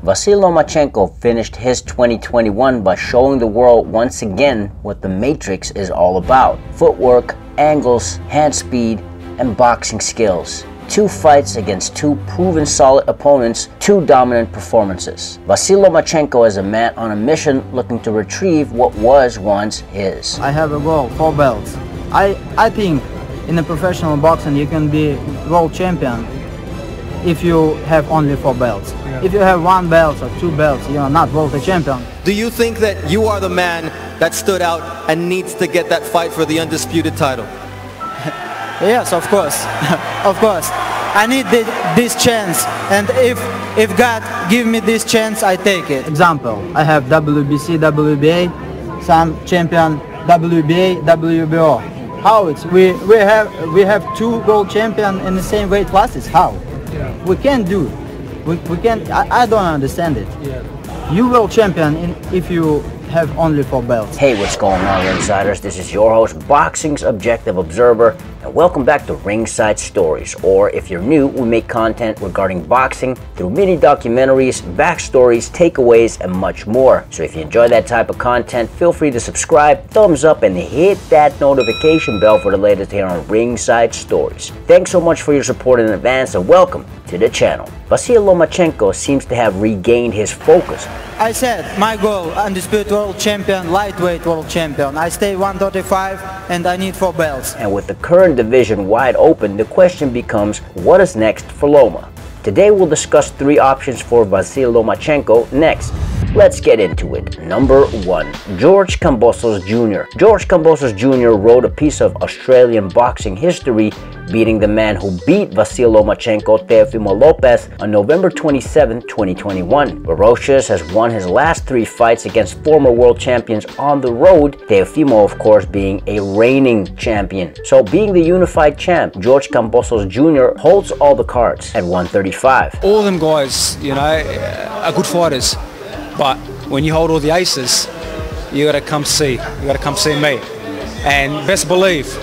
Vasyl Lomachenko finished his 2021 by showing the world once again what the Matrix is all about. Footwork, angles, hand speed, and boxing skills. 2 fights against 2 proven solid opponents, 2 dominant performances. Vasyl Lomachenko is a man on a mission looking to retrieve what was once his. I have a goal, 4 belts. I think in a professional boxing you can be world champion if you have only 4 belts. Yeah. If you have 1 belt or 2 belts, you're not world champion. Do you think that you are the man that stood out and needs to get that fight for the undisputed title? Yes, of course. Of course. I need this chance, and if God give me this chance, I take it. Example, I have WBC, WBA, some champion WBA, WBO. How it's we have 2 world champion in the same weight classes? How? Yeah. We can't do. We can't. I don't understand it. Yeah. You world champion if you have only 4 belts. Hey, what's going on, Ringsiders? This is your host, Boxing's Objective Observer, and welcome back to Ringside Stories. Or if you're new, we make content regarding boxing through mini documentaries, backstories, takeaways, and much more. So if you enjoy that type of content, feel free to subscribe, thumbs up, and hit that notification bell for the latest here on Ringside Stories. Thanks so much for your support in advance, and welcome to the channel. Vasyl Lomachenko seems to have regained his focus. I said my goal, undisputed world champion, lightweight world champion. I stay 135 and I need 4 belts. And with the current division wide open, the question becomes, what is next for Loma? Today we'll discuss 3 options for Vasyl Lomachenko next. Let's get into it. Number 1. George Kambosos Jr. George Kambosos Jr. wrote a piece of Australian boxing history, beating the man who beat Vasyl Lomachenko, Teofimo Lopez, on November 27, 2021. Ferocious has won his last 3 fights against former world champions on the road, Teofimo of course being a reigning champion. So being the unified champ, George Kambosos Jr. holds all the cards at 135. All them guys, you know, are good fighters. But when you hold all the aces, you gotta come see. You gotta come see me. And best believe,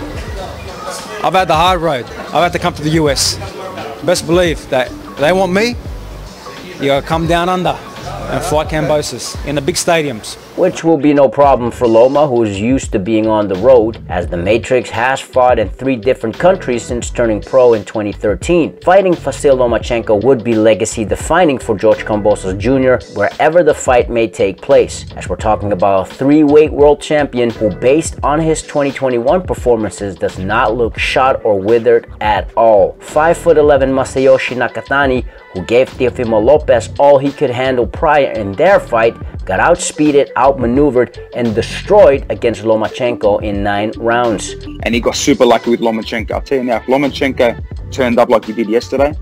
I've had the hard road. I've had to come to the US. Best believe that they want me, you gotta come down under and fight Kambosos in the big stadiums. Which will be no problem for Loma, who is used to being on the road, as the Matrix has fought in 3 different countries since turning pro in 2013. Fighting Vasyl Lomachenko would be legacy defining for George Kambosos Jr. wherever the fight may take place, as we're talking about a 3-weight world champion who, based on his 2021 performances, does not look shot or withered at all. 5'11" Masayoshi Nakatani, who gave Teofimo Lopez all he could handle prior in their fight, got outspeeded, outmaneuvered, and destroyed against Lomachenko in 9 rounds. And he got super lucky with Lomachenko. I'll tell you now, if Lomachenko turned up like he did yesterday,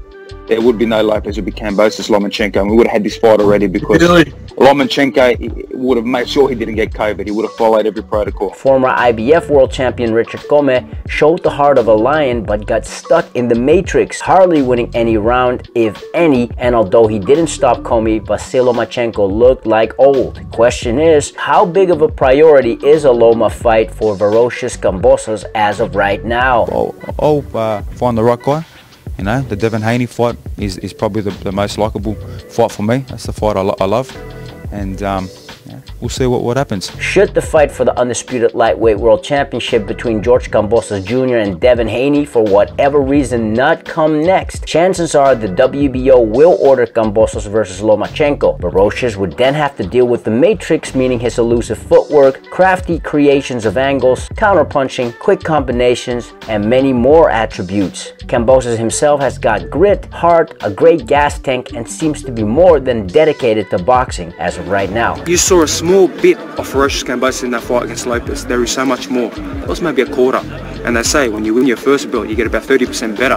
there would be no Lopez, it would be Kambosos Lomachenko, and we would have had this fight already because Lomachenko would have made sure he didn't get COVID. He would have followed every protocol. Former IBF world champion Richard Commey showed the heart of a lion but got stuck in the Matrix, hardly winning any round, if any, and although he didn't stop Commey, Vasyl Lomachenko looked like old. Question is, how big of a priority is a Loma fight for Ferocious Kambosos as of right now? I'll find the right guy. You know, the Devin Haney fight is probably the most likeable fight for me. That's the fight I love, and yeah, we'll see what happens. Should the fight for the undisputed lightweight world championship between George Kambosos Jr. and Devin Haney for whatever reason not come next, chances are the WBO will order Kambosos versus Lomachenko. Ferocious would then have to deal with the Matrix, meaning his elusive footwork, crafty creations of angles, counterpunching, quick combinations, and many more attributes. Kambosos himself has got grit, heart, a great gas tank, and seems to be more than dedicated to boxing as of right now. You saw a small bit of Ferocious Kambosos in that fight against Lopez. There is so much more. It was maybe a quarter. And they say when you win your first belt, you get about 30% better.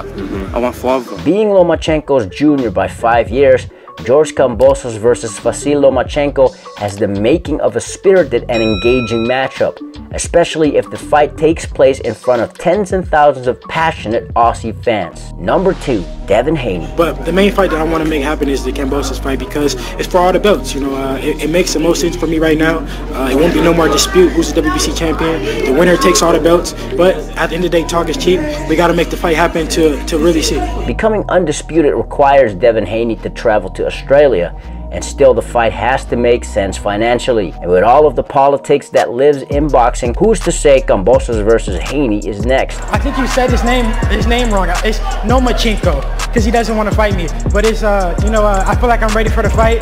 I won 5 of them. Being Lomachenko's junior by 5 years, George Kambosos versus Vasyl Lomachenko has the making of a spirited and engaging matchup, especially if the fight takes place in front of tens and thousands of passionate Aussie fans. Number 2, Devin Haney. But the main fight that I want to make happen is the Kambosos fight because it's for all the belts. You know, it makes the most sense for me right now. It won't be no more dispute who's the WBC champion. The winner takes all the belts. But at the end of the day, talk is cheap. We got to make the fight happen to really see. Becoming undisputed requires Devin Haney to travel to Australia, and still the fight has to make sense financially. And with all of the politics that lives in boxing, who's to say Kambosos versus Haney is next? I think you said his name wrong. It's Lomachenko, because he doesn't want to fight me. But it's I feel like I'm ready for the fight.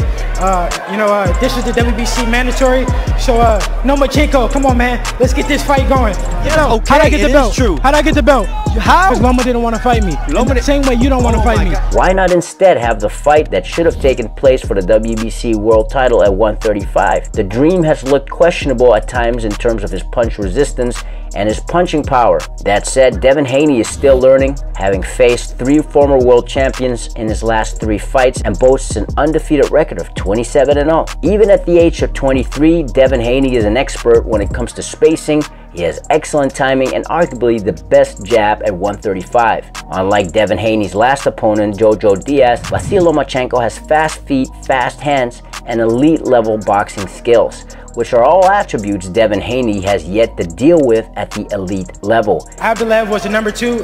This is the WBC mandatory. So Lomachenko, come on, man, let's get this fight going. Okay, how'd I get the belt? True. How'd I get the belt? How? Because Loma didn't want to fight me. The same way you don't want to fight me. Why not instead have the fight that should have taken place for the WBC world title at 135? The dream has looked questionable at times in terms of his punch resistance and his punching power. That said, Devin Haney is still learning, having faced 3 former world champions in his last 3 fights and boasts an undefeated record of 27-0. Even at the age of 23, Devin Haney is an expert when it comes to spacing. He has excellent timing and arguably the best jab at 135. Unlike Devin Haney's last opponent, Jojo Diaz, Vasyl Lomachenko has fast feet, fast hands, and elite-level boxing skills, which are all attributes Devin Haney has yet to deal with at the elite level. Abdulaev was the number 2,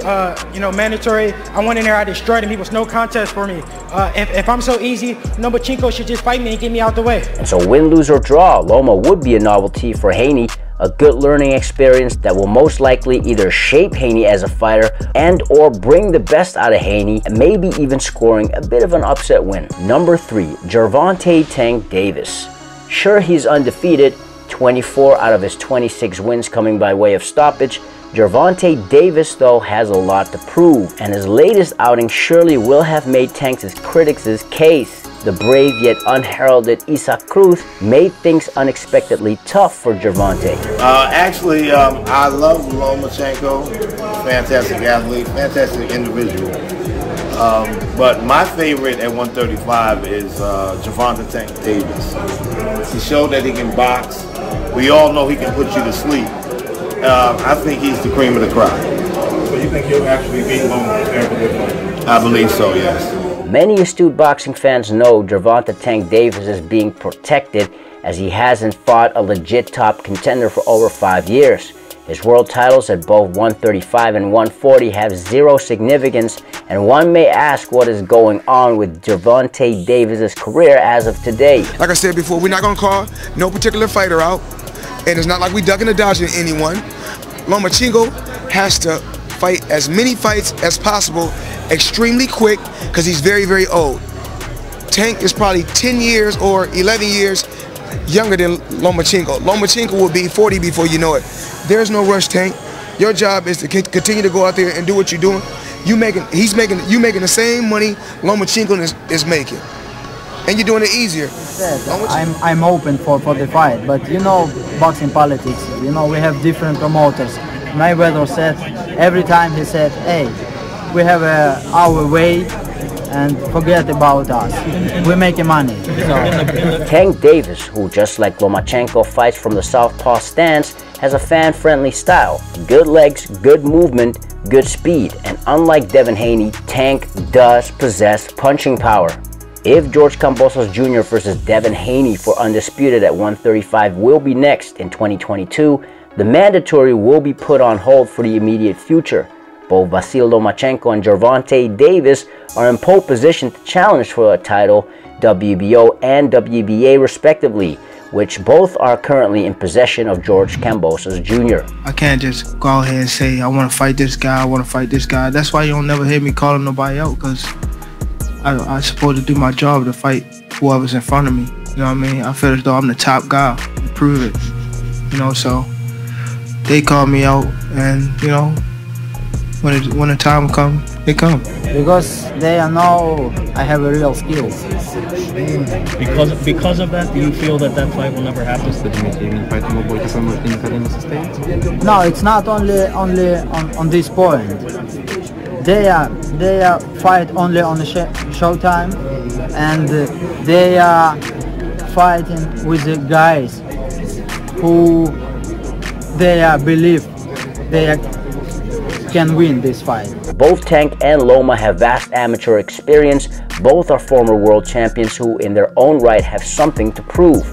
mandatory. I went in there, I destroyed him. He was no contest for me. If I'm so easy, Lomachenko should just fight me and get me out the way. And so win, lose, or draw, Loma would be a novelty for Haney, a good learning experience that will most likely either shape Haney as a fighter and or bring the best out of Haney, and maybe even scoring a bit of an upset win. Number 3, Gervonta Tank Davis. Sure, he's undefeated, 24 out of his 26 wins coming by way of stoppage. Gervonta Davis, though, has a lot to prove, and his latest outing surely will have made Tank's critics' case. The brave yet unheralded Isaac Cruz made things unexpectedly tough for Gervonta. Actually, I love Lomachenko, fantastic athlete, fantastic individual. But my favorite at 135 is Gervonta Tank Davis. He showed that he can box. We all know he can put you to sleep. I think he's the cream of the crop. So you think he'll actually beat Loma? I believe so, yes. Many astute boxing fans know Gervonta Tank Davis is being protected as he hasn't fought a legit top contender for over 5 years. His world titles at both 135 and 140 have zero significance, and one may ask what is going on with Gervonta Davis's career as of today. Like I said before, we're not going to call no particular fighter out, and it's not like we ducking or dodging anyone. Lomachenko has to fight as many fights as possible extremely quick because he's very, very old. Tank is probably 10 years or 11 years younger than Lomachenko. Lomachenko will be 40 before you know it. There's no rush, Tank. Your job is to continue to go out there and do what you're doing. You making the same money Lomachenko is making, and you're doing it easier. I'm open for the fight, but you know boxing politics. You know we have different promoters. Mayweather said every time he said, "Hey, we have our way, and forget about us. We're making money." So. Tank Davis, who just like Lomachenko fights from the southpaw stance, has a fan-friendly style, good legs, good movement, good speed, and unlike Devin Haney, Tank does possess punching power. If George Kambosos Jr. versus Devin Haney for Undisputed at 135 will be next in 2022, the mandatory will be put on hold for the immediate future. Both Vasyl Lomachenko and Gervonta Davis are in pole position to challenge for a title, WBO and WBA respectively, which both are currently in possession of George Kambosos Jr. I can't just go out here and say, I want to fight this guy, I want to fight this guy. That's why you don't never hear me calling nobody out, because I'm supposed to do my job to fight whoever's in front of me. You know what I mean? I feel as though I'm the top guy to prove it. You know, so they call me out, and you know, when the time comes, it comes. Because they know I have a real skills. Because of that, do you feel that fight will never happen? No, it's not only on this point. They are fight only on the showtime, and they are fighting with the guys who they believe they can win this fight. Both Tank and Loma have vast amateur experience. Both are former world champions who in their own right have something to prove.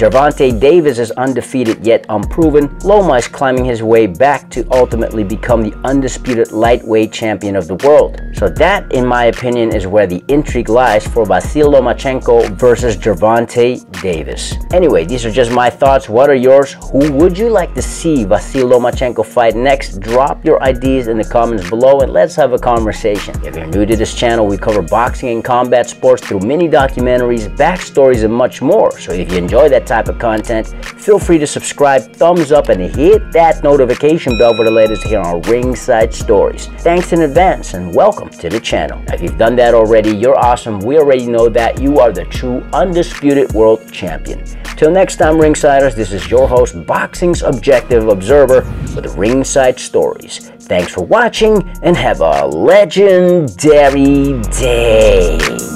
Gervonta Davis is undefeated yet unproven, Loma is climbing his way back to ultimately become the undisputed lightweight champion of the world. So that, in my opinion, is where the intrigue lies for Vasyl Lomachenko versus Gervonta Davis. Anyway, these are just my thoughts. What are yours? Who would you like to see Vasyl Lomachenko fight next? Drop your ideas in the comments below and let's have a conversation. If you're new to this channel, we cover boxing and combat sports through mini documentaries, backstories, and much more. So if you enjoy that type of content, feel free to subscribe, thumbs up, and hit that notification bell for the latest here on Ringside Stories. Thanks in advance and welcome to the channel. Now, if you've done that already, you're awesome. We already know that you are the true undisputed world champion. Till next time, Ringsiders, this is your host, Boxing's Objective Observer with Ringside Stories. Thanks for watching and have a legendary day.